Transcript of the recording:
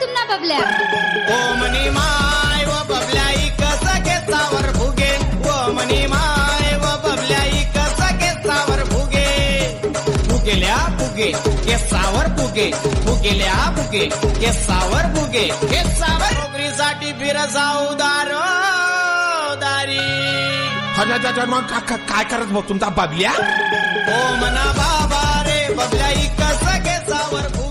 तुमना बबल्या ओ मनी माय व बबल्या कसं घेतावर फुगे ओ मनी माय व बबल्या कसं घेतावर फुगे फुगेल्या फुगे केसावर फुगे फुगेल्या फुगे केसावर फुगे केसावर नोकरीसाठी फिर जाऊ दारो दारी मग काय करत मग तुमचा बबल्या ओ मना बाबा रे बबल्या कसं केसावर फुगे